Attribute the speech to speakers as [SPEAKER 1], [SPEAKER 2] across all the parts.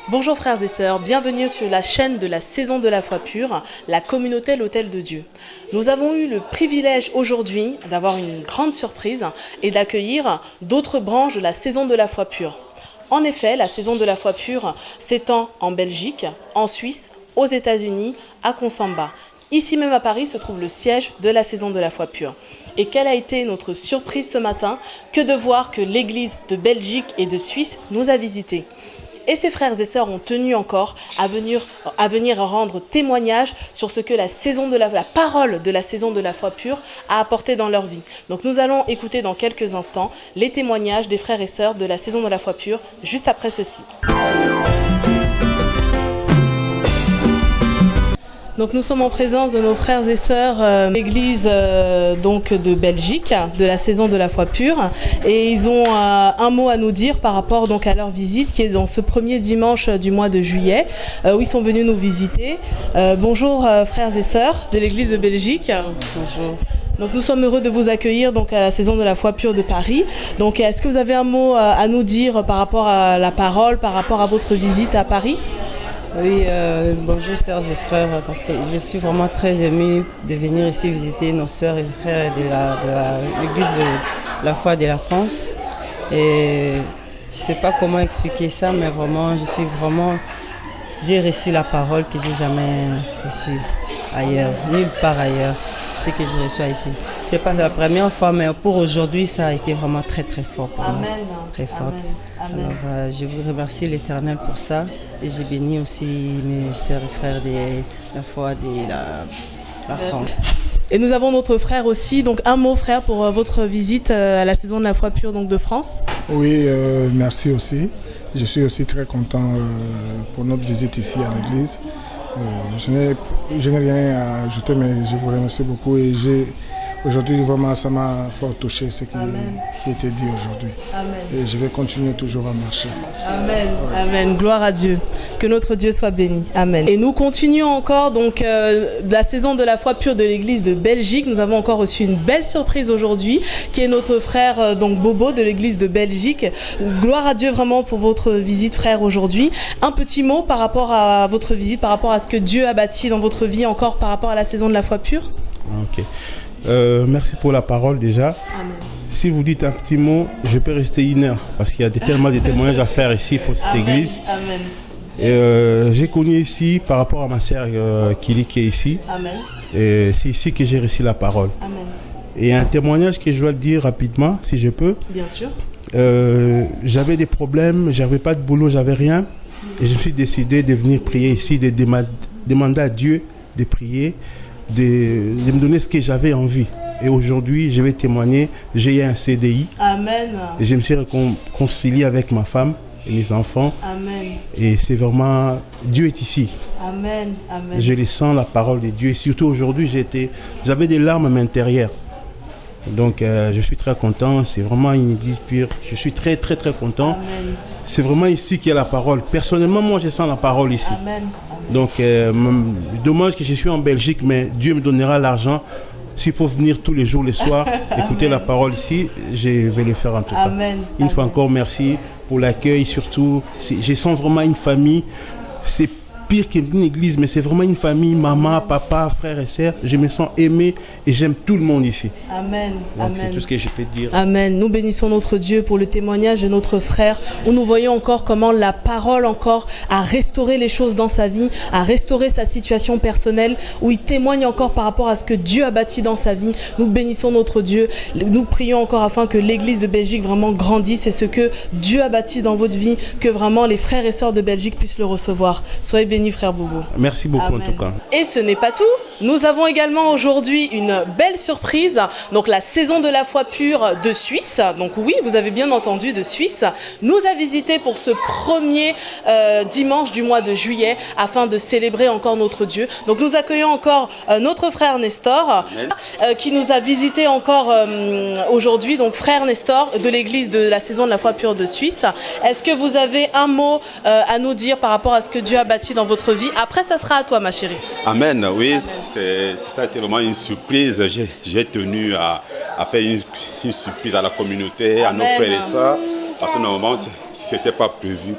[SPEAKER 1] Bonjour frères et sœurs, bienvenue sur la chaîne de la Saison de la Foi Pure, la communauté l'Autel de Dieu. Nous avons eu le privilège aujourd'hui d'avoir une grande surprise et d'accueillir d'autres branches de la Saison de la Foi Pure. En effet, la Saison de la Foi Pure s'étend en Belgique, en Suisse, aux États-Unis, à Konsamba. Ici même à Paris se trouve le siège de la Saison de la Foi Pure. Et quelle a été notre surprise ce matin que de voir que l'église de Belgique et de Suisse nous a visités. Et ces frères et sœurs ont tenu encore à venir rendre témoignage sur ce que la parole de la Saison de la Foi Pure a apporté dans leur vie. Donc nous allons écouter dans quelques instants les témoignages des frères et sœurs de la Saison de la Foi Pure, juste après ceci. Donc nous sommes en présence de nos frères et sœurs l'église de Belgique, de la Saison de la Foi Pure, et ils ont un mot à nous dire par rapport donc à leur visite qui est dans ce premier dimanche du mois de juillet où ils sont venus nous visiter. Bonjour frères et sœurs de l'église de Belgique.
[SPEAKER 2] Bonjour.
[SPEAKER 1] Donc nous sommes heureux de vous accueillir donc à la Saison de la Foi Pure de Paris. Donc est-ce que vous avez un mot à nous dire par rapport à la parole, par rapport à votre visite à Paris?
[SPEAKER 2] Oui, bonjour sœurs et frères, parce que je suis vraiment très émue de venir ici visiter nos sœurs et frères de l'église de la foi de la France. Et je ne sais pas comment expliquer ça, mais vraiment, j'ai reçu la parole que j'ai jamais reçue ailleurs, nulle part ailleurs. Ce que je reçois ici. C'est pas la première fois, mais pour aujourd'hui, ça a été vraiment très très fort pour moi. Très forte.
[SPEAKER 1] Amen.
[SPEAKER 2] Alors, je vous remercie l'Éternel pour ça, et j'ai béni aussi mes sœurs et frères de la foi de la France.
[SPEAKER 1] Et nous avons notre frère aussi, donc un mot frère pour votre visite à la Saison de la Foi Pure donc de France.
[SPEAKER 3] Oui, merci aussi. Je suis aussi très content pour notre visite ici à l'église. Je n'ai rien à ajouter, mais je vous remercie beaucoup et aujourd'hui vraiment ça m'a fort touché ce qui a été dit aujourd'hui.
[SPEAKER 1] Amen.
[SPEAKER 3] Et je vais continuer toujours à marcher.
[SPEAKER 1] Amen. Ouais. Amen. Gloire à Dieu. Que notre Dieu soit béni. Amen. Et nous continuons encore donc la Saison de la Foi Pure de l'église de Belgique. Nous avons encore reçu une belle surprise aujourd'hui qui est notre frère donc Bobo de l'église de Belgique. Gloire à Dieu vraiment pour votre visite frère aujourd'hui. Un petit mot par rapport à votre visite, par rapport à ce que Dieu a bâti dans votre vie encore par rapport à la Saison de la Foi Pure.
[SPEAKER 4] Ok. Merci pour la parole déjà. Amen. Si vous dites un petit mot, je peux rester une heure parce qu'il y a tellement de témoignages à faire ici pour cette église.
[SPEAKER 1] Amen.
[SPEAKER 4] Et j'ai connu ici par rapport à ma sœur Kili qui est ici.
[SPEAKER 1] Amen.
[SPEAKER 4] Et c'est ici que j'ai reçu la parole.
[SPEAKER 1] Amen.
[SPEAKER 4] Et un témoignage que je dois dire rapidement, si je peux.
[SPEAKER 1] Bien sûr.
[SPEAKER 4] J'avais des problèmes, j'avais pas de boulot, j'avais rien. Et je me suis décidé de venir prier ici, de demander à Dieu de prier, de me donner ce que j'avais envie. Et aujourd'hui, je vais témoigner, j'ai eu un CDI.
[SPEAKER 1] Amen.
[SPEAKER 4] Et je me suis réconcilié avec ma femme et mes enfants.
[SPEAKER 1] Amen.
[SPEAKER 4] Et c'est vraiment, Dieu est ici.
[SPEAKER 1] Amen. Amen.
[SPEAKER 4] Je les sens, la parole de Dieu. Et surtout aujourd'hui, j'avais des larmes à l'intérieur. Donc je suis très content, c'est vraiment une église pure. Je suis très très très content.
[SPEAKER 1] Amen.
[SPEAKER 4] C'est vraiment ici qu'il y a la parole. Personnellement, moi je sens la parole ici.
[SPEAKER 1] Amen.
[SPEAKER 4] Donc dommage que je suis en Belgique, mais Dieu me donnera l'argent. S'il faut venir tous les jours, les soirs, écouter la parole ici, je vais le faire en tout cas.
[SPEAKER 1] Amen.
[SPEAKER 4] Une fois encore, merci pour l'accueil surtout. Je sens vraiment une famille. C'est pire qu'une église, mais c'est vraiment une famille, maman, papa, frères et sœurs. Je me sens aimé et j'aime tout le monde ici.
[SPEAKER 1] Amen.
[SPEAKER 4] Donc,
[SPEAKER 1] Amen.
[SPEAKER 4] c'est tout ce que je peux dire.
[SPEAKER 1] Amen. Nous bénissons notre Dieu pour le témoignage de notre frère, où nous voyons encore comment la parole encore a restauré les choses dans sa vie, a restauré sa situation personnelle, où il témoigne encore par rapport à ce que Dieu a bâti dans sa vie. Nous bénissons notre Dieu. Nous prions encore afin que l'église de Belgique vraiment grandisse et ce que Dieu a bâti dans votre vie, que vraiment les frères et sœurs de Belgique puissent le recevoir. Soyez bénis. Frère Bobo.
[SPEAKER 4] Merci beaucoup.
[SPEAKER 1] Amen.
[SPEAKER 4] En tout cas.
[SPEAKER 1] Et ce n'est pas tout. Nous avons également aujourd'hui une belle surprise. Donc la Saison de la Foi Pure de Suisse. Donc oui, vous avez bien entendu, de Suisse. Nous a visité pour ce premier dimanche du mois de juillet afin de célébrer encore notre Dieu. Donc nous accueillons encore notre frère Nestor qui nous a visité encore aujourd'hui. Donc frère Nestor de l'église de la Saison de la Foi Pure de Suisse. Est-ce que vous avez un mot à nous dire par rapport à ce que Dieu a bâti dans votre vie? Après, ça sera à toi, ma chérie.
[SPEAKER 5] Amen. Oui, ça a été vraiment une surprise. J'ai tenu à faire une surprise à la communauté, à nos frères et sœurs. Parce que normalement, si ce n'était pas prévu,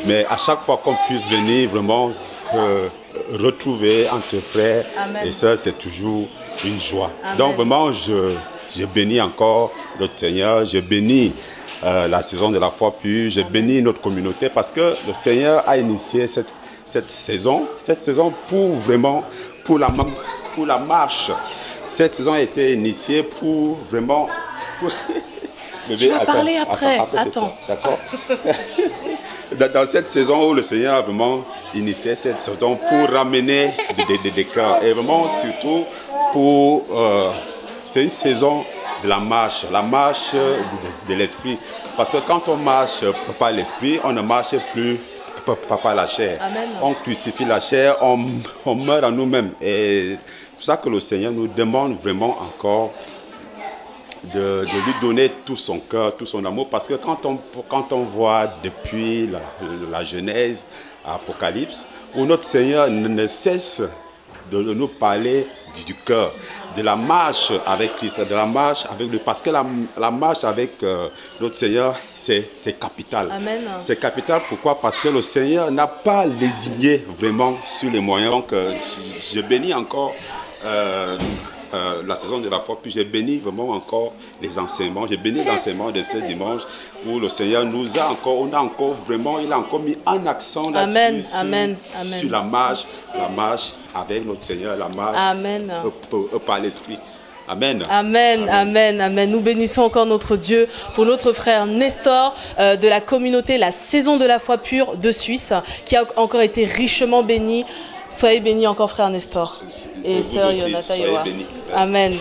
[SPEAKER 5] mais à chaque fois qu'on puisse venir vraiment se retrouver entre frères
[SPEAKER 1] Amen.
[SPEAKER 5] et sœurs, c'est toujours une joie.
[SPEAKER 1] Amen.
[SPEAKER 5] Donc vraiment, je bénis encore notre Seigneur, je bénis la saison de la foi pure, je bénis notre communauté parce que le Seigneur a initié cette saison pour vraiment, pour la marche. Cette saison a été initiée pour vraiment...
[SPEAKER 1] Tu vas parler après. Attends.
[SPEAKER 5] D'accord. Dans cette saison où le Seigneur a vraiment initié cette saison pour ramener des cœurs. Et vraiment surtout pour... c'est une saison de la marche de l'esprit. Parce que quand on marche par l'esprit, on ne marche plus par la chair.
[SPEAKER 1] Amen.
[SPEAKER 5] On crucifie la chair, on meurt à nous-mêmes. Et c'est pour ça que le Seigneur nous demande vraiment encore de lui donner tout son cœur, tout son amour. Parce que quand on voit depuis la Genèse à l'Apocalypse, où notre Seigneur ne cesse de nous parler du cœur, de la marche avec Christ, de la marche avec lui. Parce que la marche avec notre Seigneur, c'est capital.
[SPEAKER 1] Amen.
[SPEAKER 5] C'est capital, pourquoi? Parce que le Seigneur n'a pas lésigné vraiment sur les moyens. Donc, je bénis encore la saison de la foi, puis j'ai béni vraiment encore les enseignements. J'ai béni l'enseignement de ce dimanche où le Seigneur il a encore mis un accent là-dessus sur la marche avec notre Seigneur, la marche par l'Esprit. Amen.
[SPEAKER 1] Amen, amen, amen. Nous bénissons encore notre Dieu pour notre frère Nestor de la communauté La Saison de la Foi Pure de Suisse, qui a encore été richement béni. Soyez bénis encore, frère Nestor. Et sœur Yonata Yoa. Amen.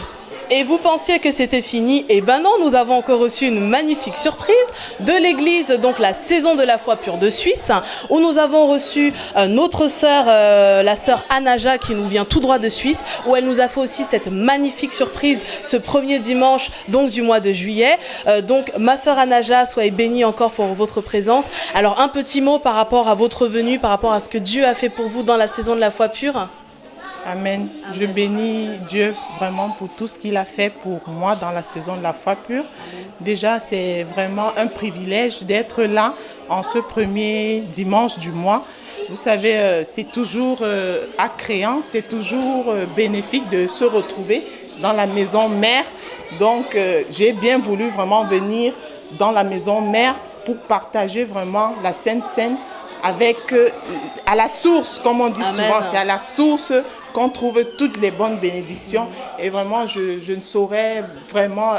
[SPEAKER 1] Et vous pensiez que c'était fini? Eh ben non, nous avons encore reçu une magnifique surprise de l'église, donc la Saison de la Foi Pure de Suisse, où nous avons reçu notre sœur, la sœur Anaja, qui nous vient tout droit de Suisse, où elle nous a fait aussi cette magnifique surprise ce premier dimanche donc du mois de juillet. Donc ma sœur Anaja, soyez bénie encore pour votre présence. Alors un petit mot par rapport à votre venue, par rapport à ce que Dieu a fait pour vous dans la Saison de la Foi Pure.
[SPEAKER 6] Amen. Je bénis Dieu vraiment pour tout ce qu'il a fait pour moi dans la saison de la foi pure. Déjà, c'est vraiment un privilège d'être là en ce premier dimanche du mois. Vous savez, c'est toujours accréant, c'est toujours bénéfique de se retrouver dans la maison mère. Donc, j'ai bien voulu vraiment venir dans la maison mère pour partager vraiment la Sainte Seine avec à la source, comme on dit
[SPEAKER 1] Amen.
[SPEAKER 6] Souvent, c'est à la source qu'on trouve toutes les bonnes bénédictions. Et vraiment, je ne saurais vraiment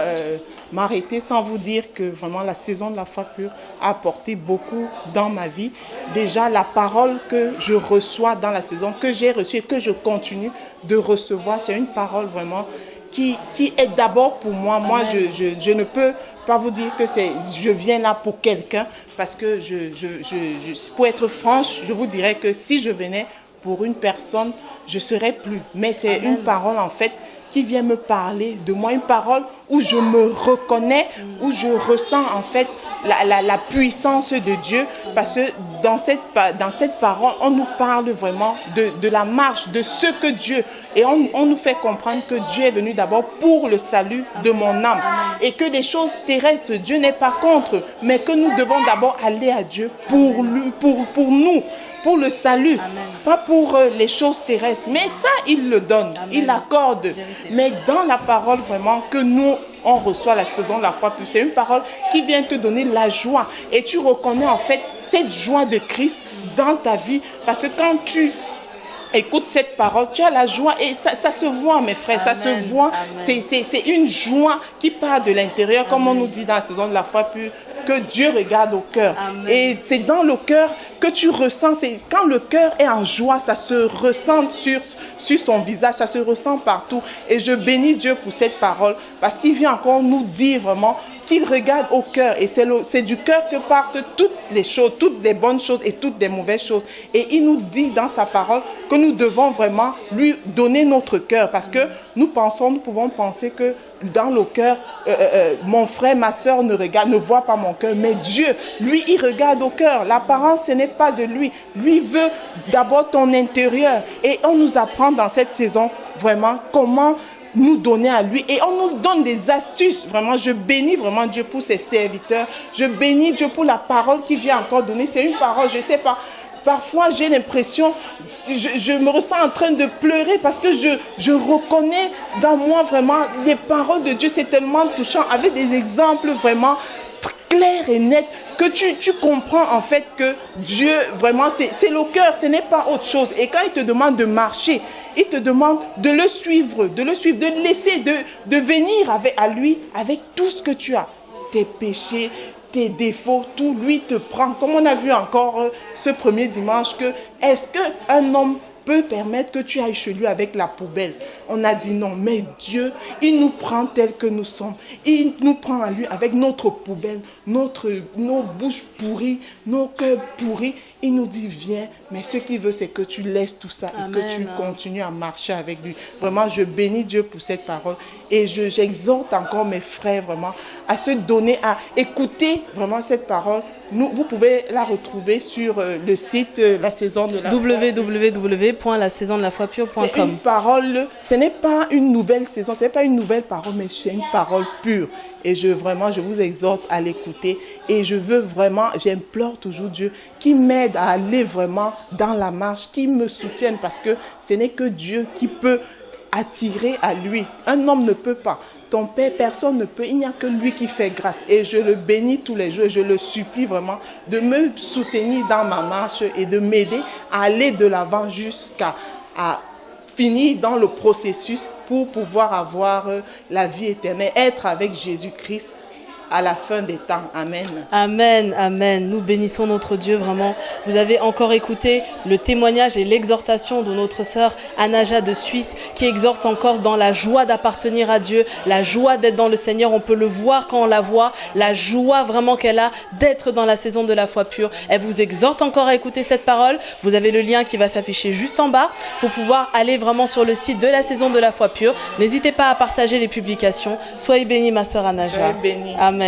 [SPEAKER 6] m'arrêter sans vous dire que vraiment la saison de la foi pure a apporté beaucoup dans ma vie. Déjà, la parole que je reçois dans la saison, que j'ai reçue et que je continue de recevoir, c'est une parole vraiment qui est d'abord pour moi. Amen. Moi, je ne peux pas vous dire que je viens là pour quelqu'un, parce que pour être franche, je vous dirais que si je venais pour une personne, je ne serais plus. Mais c'est Amen. Une parole en fait qui vient me parler de moi, une parole où je me reconnais, où je ressens en fait la puissance de Dieu, parce que dans cette parole, on nous parle vraiment de la marche, de ce que Dieu, et on nous fait comprendre que Dieu est venu d'abord pour le salut de mon âme, et que les choses terrestres, Dieu n'est pas contre, mais que nous devons d'abord aller à Dieu pour lui, pour nous, pour le salut, Amen. Pas pour les choses terrestres. Mais ça, il le donne, Amen. Il l'accorde. Mais dans la parole vraiment que nous, on reçoit la saison de la foi pure, c'est une parole qui vient te donner la joie. Et tu reconnais en fait cette joie de Christ dans ta vie. Parce que quand tu écoute cette parole, tu as la joie, et ça se voit, mes frères, Amen. Ça se voit. C'est une joie qui part de l'intérieur, Amen. Comme on nous dit dans la saison de la foi pure, que Dieu regarde au cœur. Amen. Et c'est dans le cœur que tu ressens, quand le cœur est en joie, ça se ressent sur son visage, ça se ressent partout. Et je bénis Dieu pour cette parole, parce qu'il vient encore nous dire vraiment qu'il regarde au cœur, et c'est du cœur que partent toutes les choses, toutes les bonnes choses et toutes les mauvaises choses. Et il nous dit dans sa parole que nous devons vraiment lui donner notre cœur, parce que nous pouvons penser que dans le cœur, mon frère, ma soeur ne voit pas mon cœur, mais Dieu, lui, il regarde au cœur. L'apparence, ce n'est pas de lui. Lui veut d'abord ton intérieur. Et on nous apprend dans cette saison vraiment comment nous donner à lui et on nous donne des astuces. Vraiment, je bénis vraiment Dieu pour ses serviteurs. Je bénis Dieu pour la parole qu'il vient encore donner. C'est une parole, je ne sais pas. Parfois, j'ai l'impression, je me ressens en train de pleurer parce que je reconnais dans moi vraiment les paroles de Dieu. C'est tellement touchant, avec des exemples vraiment clairs et nets que tu comprends en fait que Dieu, vraiment, c'est le cœur, ce n'est pas autre chose. Et quand il te demande de marcher, il te demande de le suivre, de le laisser, de venir à lui avec tout ce que tu as, tes péchés, tes défauts, tout, lui te prend. Comme on a vu encore ce premier dimanche, que est-ce qu'un homme peut permettre que tu ailles chez lui avec la poubelle? On a dit non, mais Dieu, il nous prend tel que nous sommes. Il nous prend à lui avec notre poubelle, nos bouches pourries, nos cœurs pourris. Il nous dit viens, mais ce qu'il veut, c'est que tu laisses tout ça. Amen. Et que tu continues à marcher avec lui. Vraiment, je bénis Dieu pour cette parole et j'exhorte encore mes frères vraiment à se donner, à écouter vraiment cette parole. Vous pouvez la retrouver sur le site La Saison de la Foi.
[SPEAKER 1] www.lasaisondelafoi.pure.com.
[SPEAKER 6] C'est une parole, ce n'est pas une nouvelle saison, ce n'est pas une nouvelle parole, mais c'est une parole pure. Et je vous exhorte à l'écouter. Et j'implore toujours Dieu qui m'aide à aller vraiment dans la marche, qui me soutienne, parce que ce n'est que Dieu qui peut attirer à lui. Un homme ne peut pas. Ton Père, personne ne peut. Il n'y a que lui qui fait grâce. Et je le bénis tous les jours. Et je le supplie vraiment de me soutenir dans ma marche et de m'aider à aller de l'avant jusqu'à finir dans le processus pour pouvoir avoir la vie éternelle, être avec Jésus-Christ à la fin des temps. Amen.
[SPEAKER 1] Amen, amen. Nous bénissons notre Dieu vraiment. Vous avez encore écouté le témoignage et l'exhortation de notre sœur Anaja de Suisse qui exhorte encore dans la joie d'appartenir à Dieu, la joie d'être dans le Seigneur. On peut le voir quand on la voit, la joie vraiment qu'elle a d'être dans la saison de la foi pure. Elle vous exhorte encore à écouter cette parole. Vous avez le lien qui va s'afficher juste en bas pour pouvoir aller vraiment sur le site de la saison de la foi pure. N'hésitez pas à partager les publications. Soyez bénie ma sœur Anaja.
[SPEAKER 6] Soyez bénie.
[SPEAKER 1] Amen.